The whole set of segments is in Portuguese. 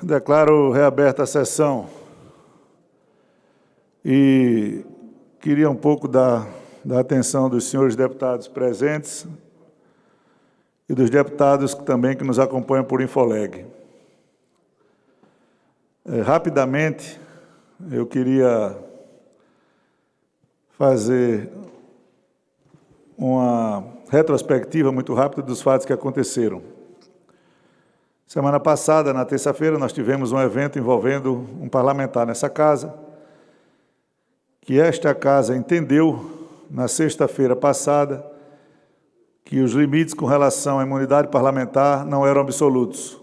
Declaro reaberta a sessão e queria um pouco da atenção dos senhores deputados presentes e dos deputados também que nos acompanham por Infoleg. Rapidamente, eu queria fazer uma retrospectiva muito rápida dos fatos que aconteceram. Semana passada, na terça-feira, nós tivemos um evento envolvendo um parlamentar nessa casa, que esta casa entendeu, na sexta-feira passada, que os limites com relação à imunidade parlamentar não eram absolutos,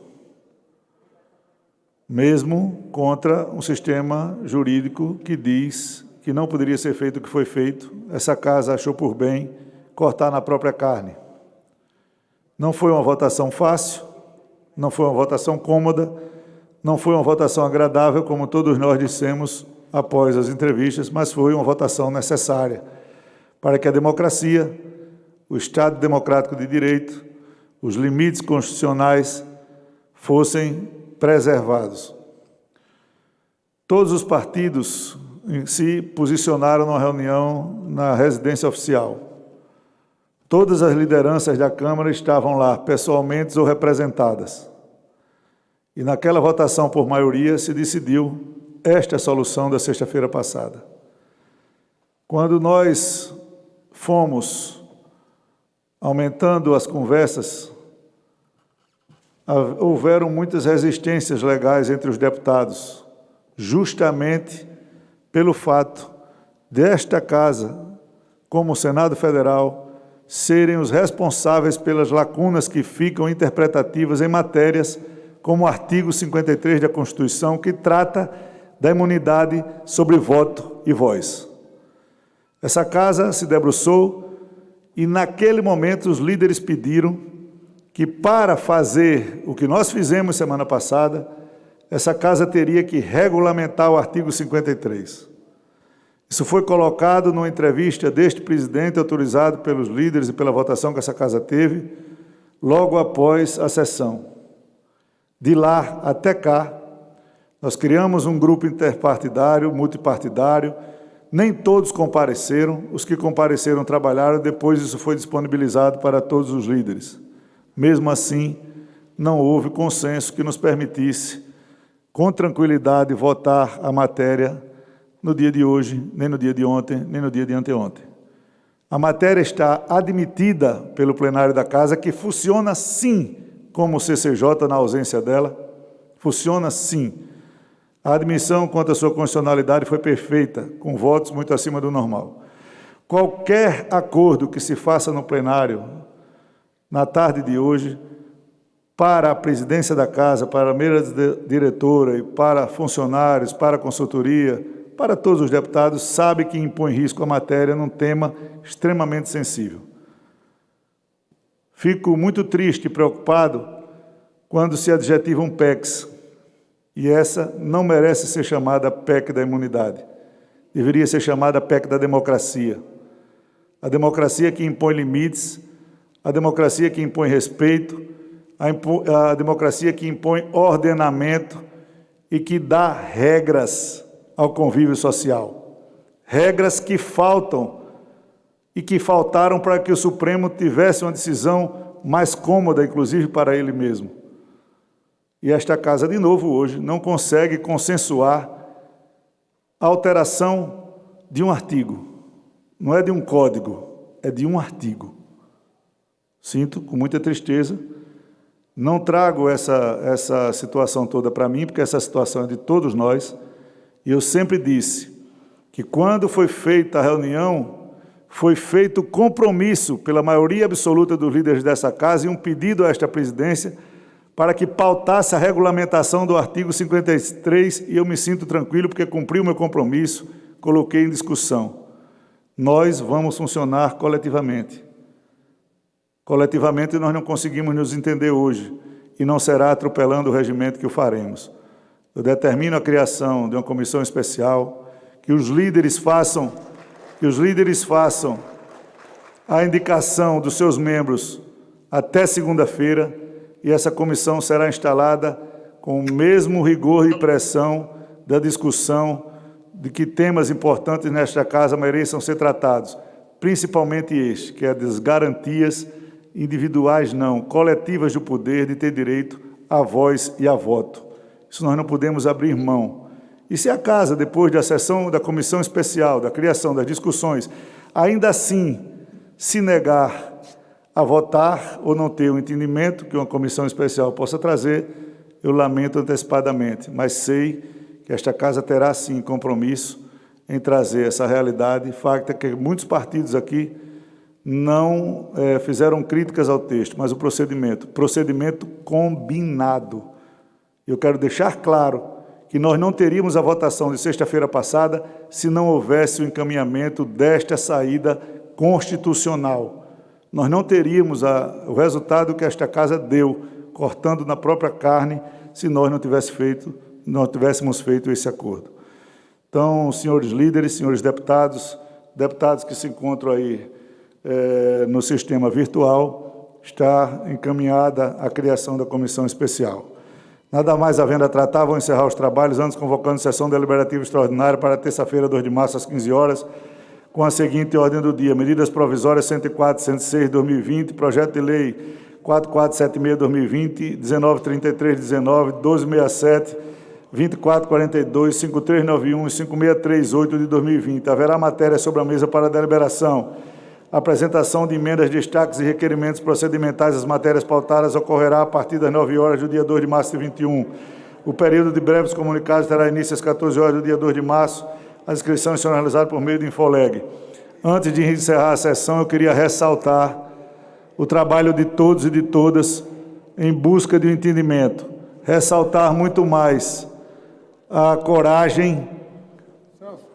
mesmo contra um sistema jurídico que diz que não poderia ser feito o que foi feito. Essa casa achou por bem cortar na própria carne. Não foi uma votação fácil, não foi uma votação cômoda, não foi uma votação agradável, como todos nós dissemos após as entrevistas, mas foi uma votação necessária para que a democracia, o Estado democrático de direito, os limites constitucionais fossem preservados. Todos os partidos se posicionaram numa reunião na residência oficial. Todas as lideranças da Câmara estavam lá, pessoalmente ou representadas. E naquela votação por maioria se decidiu esta solução da sexta-feira passada. Quando nós fomos aumentando as conversas, houveram muitas resistências legais entre os deputados, justamente pelo fato desta casa, como o Senado Federal, serem os responsáveis pelas lacunas que ficam interpretativas em matérias como o artigo 53 da Constituição, que trata da imunidade sobre voto e voz. Essa casa se debruçou e, naquele momento, os líderes pediram que, para fazer o que nós fizemos semana passada, essa casa teria que regulamentar o artigo 53. Isso foi colocado numa entrevista deste presidente, autorizado pelos líderes e pela votação que essa casa teve, logo após a sessão. De lá até cá, nós criamos um grupo interpartidário, multipartidário, nem todos compareceram, os que compareceram trabalharam, depois isso foi disponibilizado para todos os líderes. Mesmo assim, não houve consenso que nos permitisse, com tranquilidade, votar a matéria no dia de hoje, nem no dia de ontem, nem no dia de anteontem. A matéria está admitida pelo plenário da Casa, que funciona sim como o CCJ na ausência dela, funciona sim. A admissão quanto à sua constitucionalidade foi perfeita, com votos muito acima do normal. Qualquer acordo que se faça no plenário, na tarde de hoje, para a presidência da Casa, para a mesa diretora e para funcionários, para a consultoria, para todos os deputados, sabe que impõe risco a matéria num tema extremamente sensível. Fico muito triste e preocupado quando se adjetiva um PEC, e essa não merece ser chamada PEC da imunidade. Deveria ser chamada PEC da democracia. A democracia que impõe limites, a democracia que impõe respeito, a democracia que impõe ordenamento e que dá regras ao convívio social. Regras que faltam e que faltaram para que o Supremo tivesse uma decisão mais cômoda, inclusive para ele mesmo. E esta casa, de novo, hoje, não consegue consensuar a alteração de um artigo. Não é de um código, é de um artigo. Sinto com muita tristeza. Não trago essa situação toda para mim, porque essa situação é de todos nós. E eu sempre disse que, quando foi feita a reunião, foi feito compromisso pela maioria absoluta dos líderes dessa casa e um pedido a esta presidência para que pautasse a regulamentação do artigo 53, e eu me sinto tranquilo porque cumpri o meu compromisso, coloquei em discussão. Nós vamos funcionar coletivamente. Coletivamente nós não conseguimos nos entender hoje, e não será atropelando o regimento que o faremos. Eu determino a criação de uma comissão especial, que os líderes façam a indicação dos seus membros até segunda-feira, e essa comissão será instalada com o mesmo rigor e pressão da discussão de que temas importantes nesta casa mereçam ser tratados, principalmente este, que é das garantias individuais, não, coletivas do poder de ter direito à voz e a voto. Isso nós não podemos abrir mão. E se a casa, depois da sessão da comissão especial, da criação das discussões, ainda assim se negar a votar ou não ter o entendimento que uma comissão especial possa trazer, eu lamento antecipadamente, mas sei que esta casa terá sim compromisso em trazer essa realidade. Facto é que muitos partidos aqui não fizeram críticas ao texto, mas o procedimento combinado. Eu quero deixar claro que nós não teríamos a votação de sexta-feira passada se não houvesse o encaminhamento desta saída constitucional. Nós não teríamos o resultado que esta casa deu, cortando na própria carne, se nós não tivéssemos feito esse acordo. Então, senhores líderes, senhores deputados que se encontram aí no sistema virtual, está encaminhada a criação da comissão especial. Nada mais havendo a tratar, vou encerrar os trabalhos, antes convocando sessão deliberativa extraordinária para terça-feira, 2 de março, às 15 horas, com a seguinte ordem do dia: medidas provisórias 104, 106, 2020, projeto de lei 4476, 2020, 1933, 19, 1267, 2442, 5391 e 5638 de 2020. Haverá matéria sobre a mesa para deliberação. Apresentação de emendas, destaques e requerimentos procedimentais às matérias pautadas ocorrerá a partir das 9 horas do dia 2 de março de 21. O período de breves comunicados terá início às 14 horas do dia 2 de março. As inscrições serão realizadas por meio do Infoleg. Antes de encerrar a sessão, eu queria ressaltar o trabalho de todos e de todas em busca de um entendimento. Ressaltar muito mais a coragem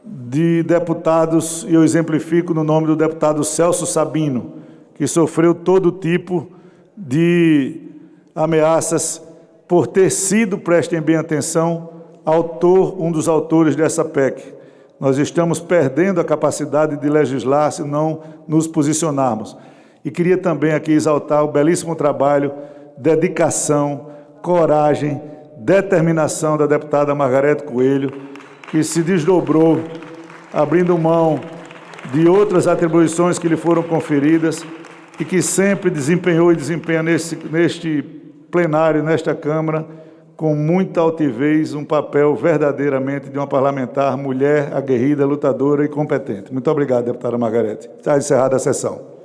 de deputados, e eu exemplifico no nome do deputado Celso Sabino, que sofreu todo tipo de ameaças por ter sido, prestem bem atenção, um dos autores dessa PEC. Nós estamos perdendo a capacidade de legislar se não nos posicionarmos. E queria também aqui exaltar o belíssimo trabalho, dedicação, coragem, determinação da deputada Margarete Coelho, que se desdobrou, abrindo mão de outras atribuições que lhe foram conferidas e que sempre desempenhou e desempenha neste plenário, nesta Câmara, com muita altivez, um papel verdadeiramente de uma parlamentar, mulher, aguerrida, lutadora e competente. Muito obrigado, deputada Margarete. Está encerrada a sessão.